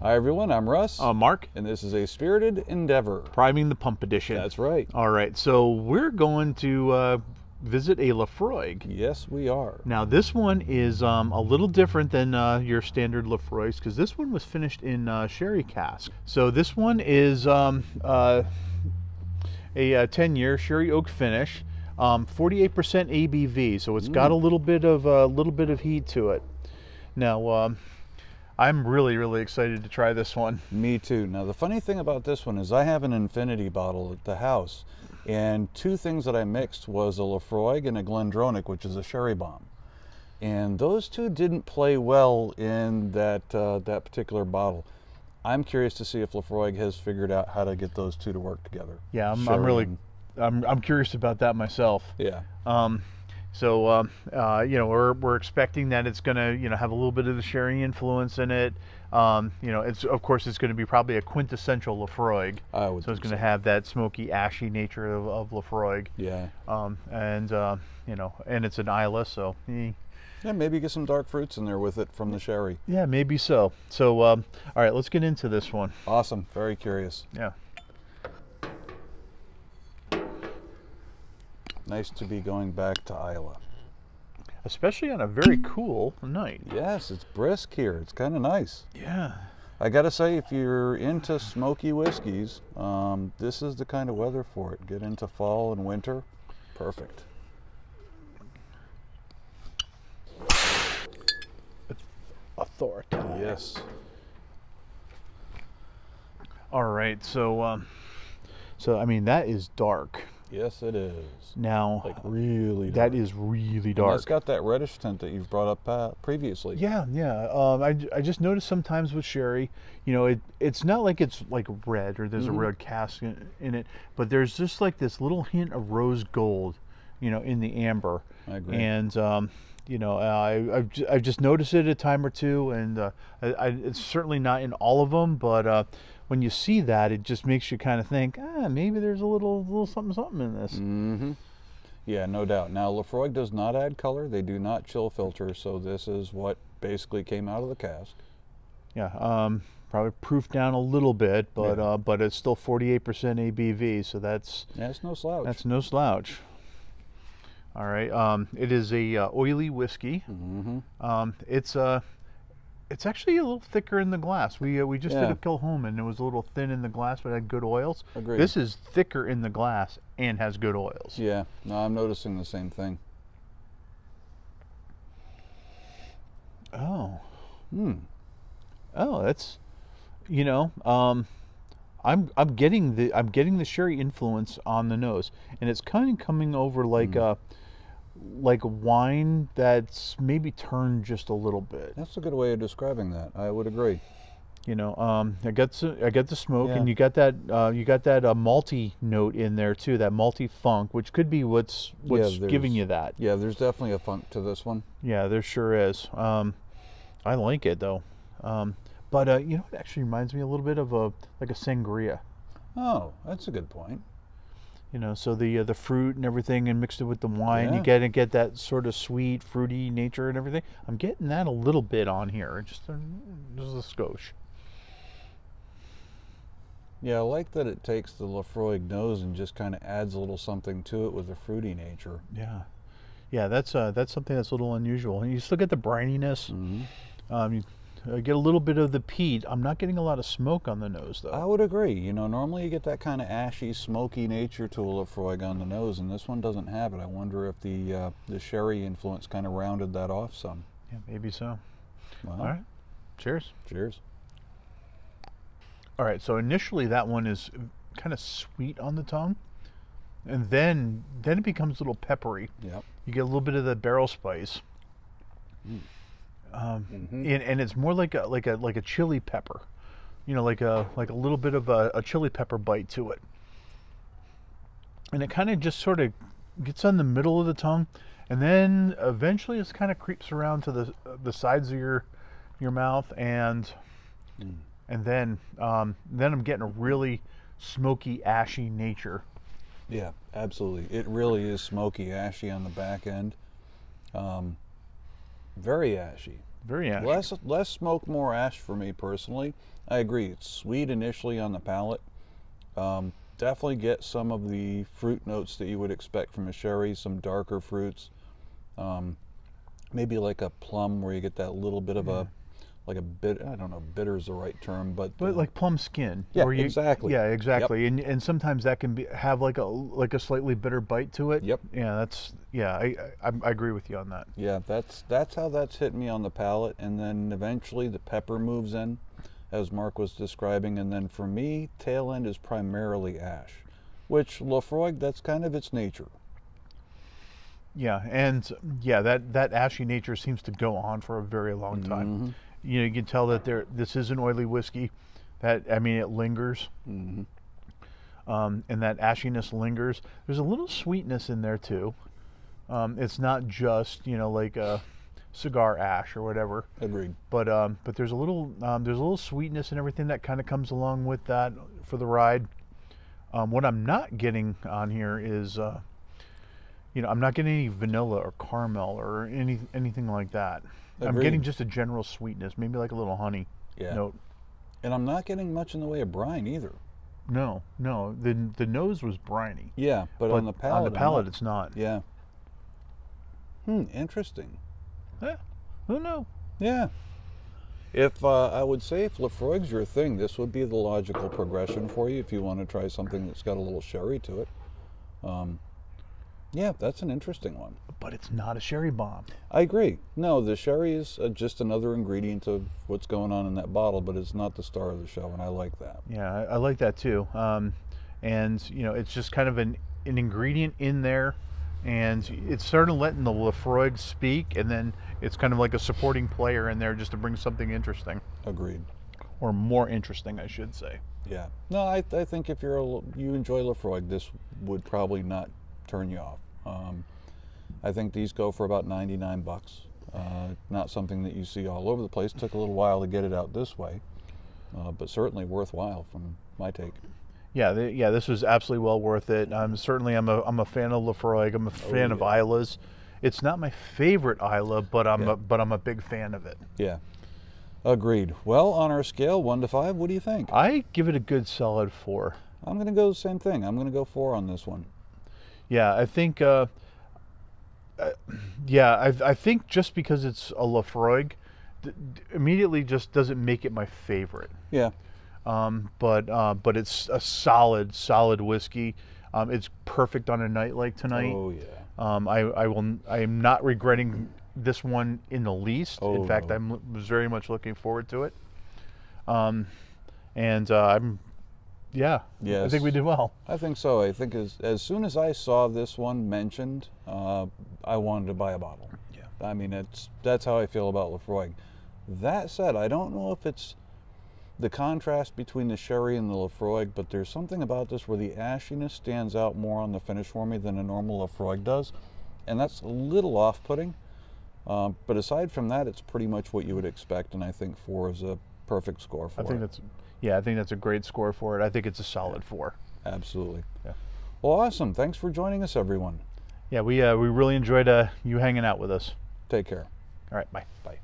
Hi everyone, I'm Russ. Mark. And this is a spirited endeavor. Priming the Pump Edition. That's right. All right, so we're going to visit a Laphroaig. Yes, we are. Now this one is a little different than your standard Laphroaigs because this one was finished in sherry cask. So this one is a 10-year sherry oak finish, 48% ABV. So it's got a little bit of heat to it. Now I'm really excited to try this one. Me too. Now the funny thing about this one is I have an infinity bottle at the house, and two things that I mixed was a Laphroaig and a Glendronach, which is a sherry bomb. And those two didn't play well in that that particular bottle. I'm curious to see if Laphroaig has figured out how to get those two to work together. Yeah, I'm curious about that myself. Yeah. So you know, we're expecting that it's going to have a little bit of the sherry influence in it. You know, of course it's going to be probably a quintessential Laphroaig. So it's going to have that smoky, ashy nature of Laphroaig. Yeah. And you know, and it's an Islay, so. Yeah, maybe get some dark fruits in there with it from the sherry. Yeah, maybe so. So all right, let's get into this one. Awesome. Very curious. Yeah. Nice to be going back to Islay. Especially on a very cool night. Yes, it's brisk here. It's kind of nice. Yeah. I gotta say, if you're into smoky whiskeys, this is the kind of weather for it. Get into fall and winter, perfect. It's authoritative. Yes. All right, so I mean, that is dark. Yes, it is. Now, like really dark. That is really dark. And it's got that reddish tint that you've brought up previously. Yeah, yeah. I just noticed sometimes with sherry, you know, it's not like it's like red or there's a red cask in it, but there's just like this little hint of rose gold, you know, in the amber. I agree. And you know, I've just noticed it a time or two, and it's certainly not in all of them, but when you see that, it just makes you kind of think, maybe there's a little something in this. Mm-hmm. Yeah, no doubt. Now, Laphroaig does not add color. They do not chill filter, so this is what basically came out of the cask. Yeah, probably proofed down a little bit, but yeah. But it's still 48% ABV, so that's no slouch. That's no slouch. All right, it is a oily whiskey. It's actually a little thicker in the glass. We just did a Kilchoman, and it was a little thin in the glass, but had good oils. Agreed. This is thicker in the glass and has good oils. Yeah, no, I'm noticing the same thing. Oh. Oh, that's, you know, I'm getting the sherry influence on the nose, and it's kind of coming over like like wine that's maybe turned just a little bit. That's a good way of describing that. I would agree. You know, I got the smoke, and you got that malty note in there too, that malty funk, which could be what's giving you that. Yeah, there's definitely a funk to this one. Yeah, there sure is. I like it though. But you know, it actually reminds me a little bit of like a sangria. Oh, that's a good point. You know, so the fruit and everything, and mixed it with the wine, you get that sort of sweet, fruity nature and everything. I'm getting that a little bit on here, just a skosh. Yeah, I like that it takes the Laphroaig nose and just kind of adds a little something to it with the fruity nature. Yeah, yeah, that's something that's a little unusual. And you still get the brininess. You get a little bit of the peat. I'm not getting a lot of smoke on the nose, though. I would agree. You know, normally you get that kind of ashy, smoky nature to a Laphroaig on the nose, and this one doesn't have it. I wonder if the sherry influence kind of rounded that off some. Yeah, maybe so. Well, all right. Cheers. Cheers. All right, so initially that one is kind of sweet on the tongue, and then it becomes a little peppery. Yep. You get a little bit of the barrel spice. And it's more like a chili pepper, you know, like a little bit of a chili pepper bite to it, and it kind of just sort of gets on the middle of the tongue, and then eventually it kind of creeps around to the sides of your mouth, and then I'm getting a really smoky, ashy nature. Yeah, absolutely. It really is smoky, ashy on the back end. Very ashy. Very ashy. Less smoke, more ash for me personally. I agree. It's sweet initially on the palate. Definitely get some of the fruit notes that you would expect from a sherry, some darker fruits. Maybe like a plum where you get that little bit of like a bit, I don't know, bitter is the right term, but like plum skin. Yeah, exactly. Yeah, exactly. Yep. And sometimes that can have like a slightly bitter bite to it. Yep. Yeah, I agree with you on that. Yeah, that's how that's hit me on the palate, and then eventually the pepper moves in, as Mark was describing, and then for me, tail end is primarily ash, which Laphroaig, that's kind of its nature. Yeah, and yeah, that ashy nature seems to go on for a very long time. Mm-hmm. You know, you can tell that this is an oily whiskey. It lingers. Mm-hmm. And that ashiness lingers. There's a little sweetness in there too. It's not just, you know, like a cigar ash or whatever. Agreed. But there's a little sweetness and everything that kind of comes along with that for the ride. What I'm not getting on here is, you know, I'm not getting any vanilla or caramel or anything like that. Agreed. I'm getting just a general sweetness, maybe like a little honey note. And I'm not getting much in the way of brine either. No. The nose was briny. Yeah, but on the palate, it's not. Yeah. Interesting. Yeah. Who knows? Yeah. If I would say if Laphroaig's your thing, this would be the logical progression for you if you want to try something that's got a little sherry to it. Yeah, that's an interesting one. But it's not a sherry bomb. I agree. No, the sherry is just another ingredient of what's going on in that bottle, but it's not the star of the show, and I like that. Yeah, I like that too. And you know, it's just kind of an ingredient in there, and it's sort of letting the Laphroaig speak, and then it's kind of like a supporting player in there just to bring something interesting. Agreed. Or more interesting, I should say. Yeah. No, I think if you enjoy Laphroaig, this would probably not turn you off. I think these go for about $99. Not something that you see all over the place. Took a little while to get it out this way, but certainly worthwhile from my take. Yeah, this was absolutely well worth it. I'm a fan of Laphroaig. I'm a fan of Isla's. It's not my favorite Isla, but I'm a big fan of it. Yeah, agreed. Well, on our scale 1 to 5, what do you think? I give it a good solid 4. I'm going to go the same thing. I'm going to go 4 on this one. Yeah, I think. I think just because it's a Laphroaig, immediately just doesn't make it my favorite. Yeah. But it's a solid whiskey. It's perfect on a night like tonight. Oh yeah. I am not regretting this one in the least. Oh, in fact, no. I was very much looking forward to it. Yeah, yes. I think we did well. I think so. I think as soon as I saw this one mentioned, I wanted to buy a bottle. Yeah. I mean, that's how I feel about Laphroaig. That said, I don't know if it's the contrast between the sherry and the Laphroaig, but there's something about this where the ashiness stands out more on the finish for me than a normal Laphroaig does, and that's a little off-putting. But aside from that, it's pretty much what you would expect, and I think 4 is a perfect score for it. I think that's a great score for it. I think it's a solid 4. Absolutely. Yeah. Well, awesome. Thanks for joining us, everyone. Yeah, we really enjoyed you hanging out with us. Take care. All right, bye. Bye.